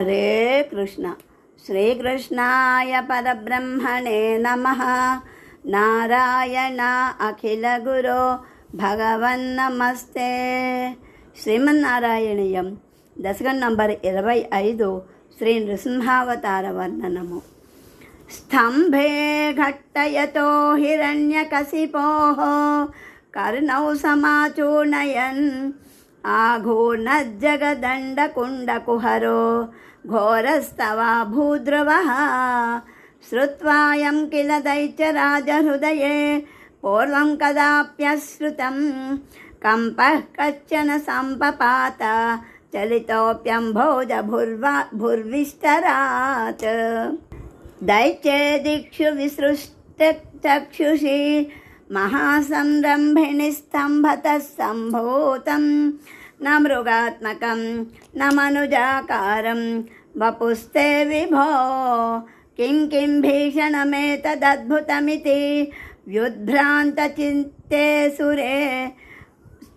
हरे कृष्ण। श्रीकृष्णाय परब्रह्मणे नमः। नारायण अखिल गुरो भगवन्नमस्ते। శ్రీమన్నారాయణీయం దశకం నంబర్ 25 శ్రీ నృసింహావతార వర్ణనము. स्तंभे घट्टयतो हिरण्यकशिपोः कर्णौ समाचूर्णयन् आघूर्णज्जगदण्डकुण्डकुहरो घोरस्तवा भूद्रुवः। श्रुत्वायं किल दैत्यराजहृदये पूर्वं कदाप्यश्रुतं कम्पः कश्चन सम्पपात चलितोऽप्यम्भोजभुर्विष्टरात्। दैत्ये दिक्षु विसृष्टचक्षुषी महासंरम्भिणीस्तम्भतः सम्भूतं न मृगात्मकं न मनुजाकारं वपुस्ते विभो। किं भीषणमेतदद्भुतमिति व्युद्भ्रान्तचित्ते सुरे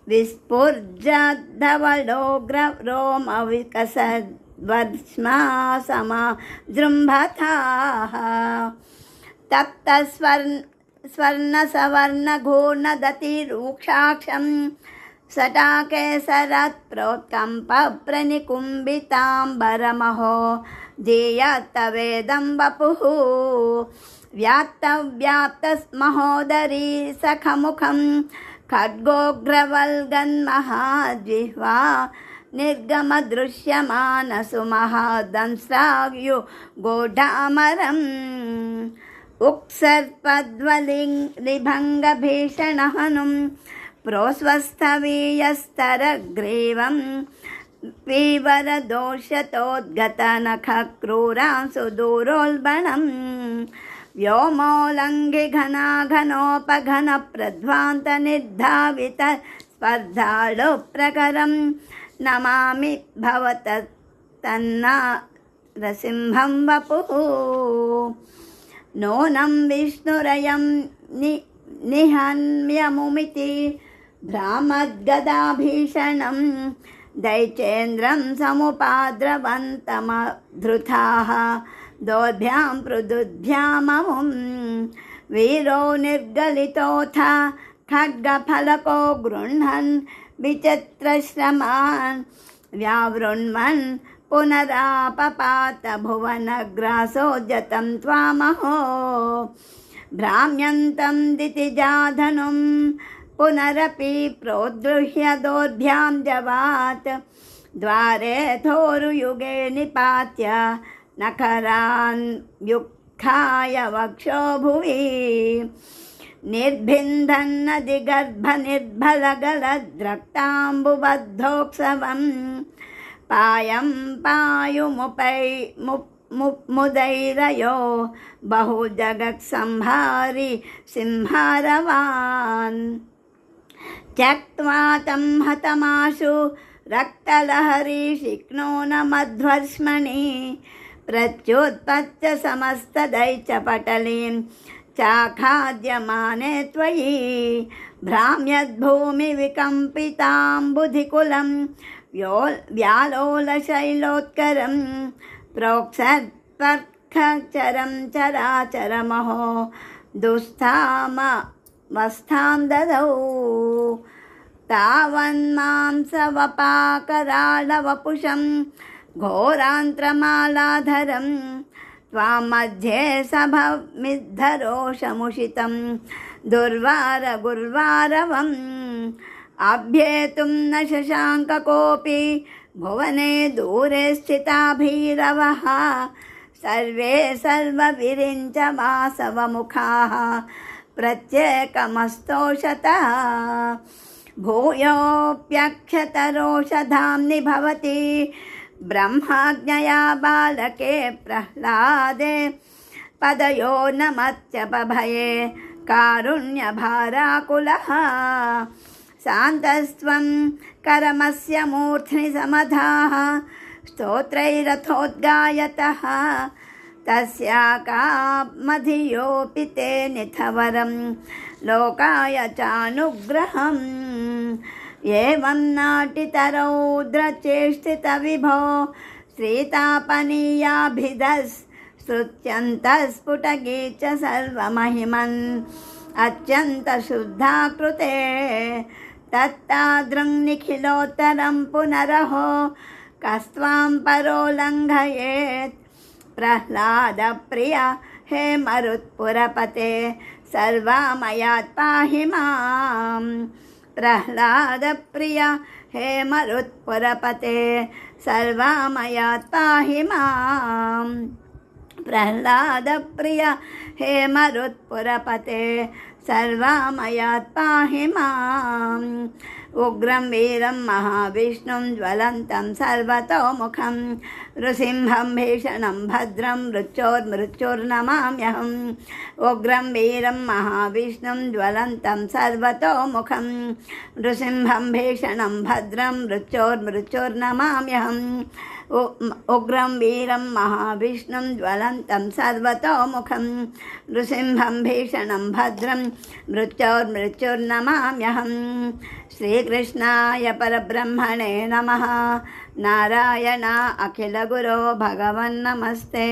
विस्फुर्जद्धवलोग्ररोमविकसद्वर्ष्मा समाजृम्भथाः। तप्तस्वर्णसवर्णघूर्णदतिरूक्षाक्षं सटाकेसरत्प्रोत्कम्पप्रनिकुम्बिताम्बरमहो जीयत्तवेदं वपुः। व्याप्तमहोदरी सखमुखं खड्गोग्रवल्गन्महाजिह्वा निर्गमदृश्यमानसुमहादंस्रायुगोढामरम्। उक्सर्पद्वलिभङ्गभीषणहनुं प्रोस्वस्थवीयस्तरग्रीवं पीवरदोषतोद्गतनखक्रूरांसुदूरोल्बणम्। व्योमोल्लङ्घि घनाघनोपघनप्रध्वान्तनिर्धावित स्पर्धाळुप्रकरं नमामि भवतन्नरसिंहं वपुः। नूनं विष्णुरयं निहन्यमुमिति भ्रामद्गदाभीषणं दैत्येन्द्रं समुपाद्रवन्तमधृताः दोर्भ्यां पृदुभ्याममुं। वीरो निर्गलितोऽथ खड्गफलको गृह्णन् विचित्रश्रमान् व्यावृण्वन् पुनरापपात भुवनग्रासो जतं त्वामहो। भ्राम्यन्तं दितिजाधनुं पुनरपि प्रोद्गृह्य दोर्भ्यां जवात्। द्वारे थोरुयुगे निपात्य नखरान् युक्खाय वक्षो भुवि। निर्भिन्दन्नदिगर्भनिर्भलगलद्रक्ताम्बुबद्धोत्सवं पायं पायुमुदैरयो बहुजगत्संहारि सिंहारवान्। त्यक्त्वा तं हतमाशु रक्तलहरी शिक्नोनमध्वर्ष्मणि प्रत्युत्पत्य समस्तदैत्यपटलीं चाखाद्यमाने त्वयि। भ्राम्यद्भूमिविकम्पिताम्बुधिकुलं व्यालोलशैलोत्करं प्रोक्षत्पर्खचरं चराचरमहो दुःस्थामवस्थां ददौ। तावन्मांसवपाकराळवपुषं घोरान्त्रमालाधरं त्वां मध्ये सभमिद्धरोषमुषितं दुर्वारगुर्वारवम्। अभ्येतुं न शशाङ्क कोऽपि भुवने दूरे स्थिताभीरवः। सर्वे सर्वविरिञ्च वासवमुखाः प्रत्येकमस्तोषतः। भूयोऽप्यक्षतरोषधाम्नि भवति ब्रह्माज्ञया बालके प्रह्लादे पदयो नमत्यपभये कारुण्यभाराकुलः। शान्तस्त्वं करमस्य मूर्ध्नि समधाः स्तोत्रैरथोद्गायतः। तस्याकामधियोऽपि ते निथवरं लोकाय चानुग्रहम्। एवं नाटितरौद्रचेष्टितविभो श्रीतापनीयाभिधस्तुत्यन्तस्फुटगे च सर्वमहिमन् अत्यन्तशुद्धाकृते तत्तादृङ् निखिलोत्तरं पुनरहो कस्त्वां परो लङ्घयेत् प्रह्लादप्रिया हे मरुत्पुरपते सर्वामयात् पाहि माम् प्रह्लादप्रिया हे मरुत्पुरपते सर्वामयात् पाहि माम् प्रह्लादप्रिया हे मरुत्पुरपते सर्वामयात् पाहि माम् उग्रं वीरं महाविष्णुं ज्वलन्तं सर्वतोमुखं नृसिंहं भीषणं भद्रं मृत्योर्नमाम्यहम् उग्रं वीरं महाविष्णुं ज्वलन्तं सर्वतोमुखं नृसिंहं भीषणं भद्रं मृत्योर्नमाम्यहम् उग्रं वीरं महाविष्णुं ज्वलन्तं सर्वतोमुखं नृसिंहं भीषणं भद्रं मृत्योर्नमाम्यहम् श्रीकृष्णाय परब्रह्मणे नमः। नारायण अखिलगुरो भगवन्नमस्ते।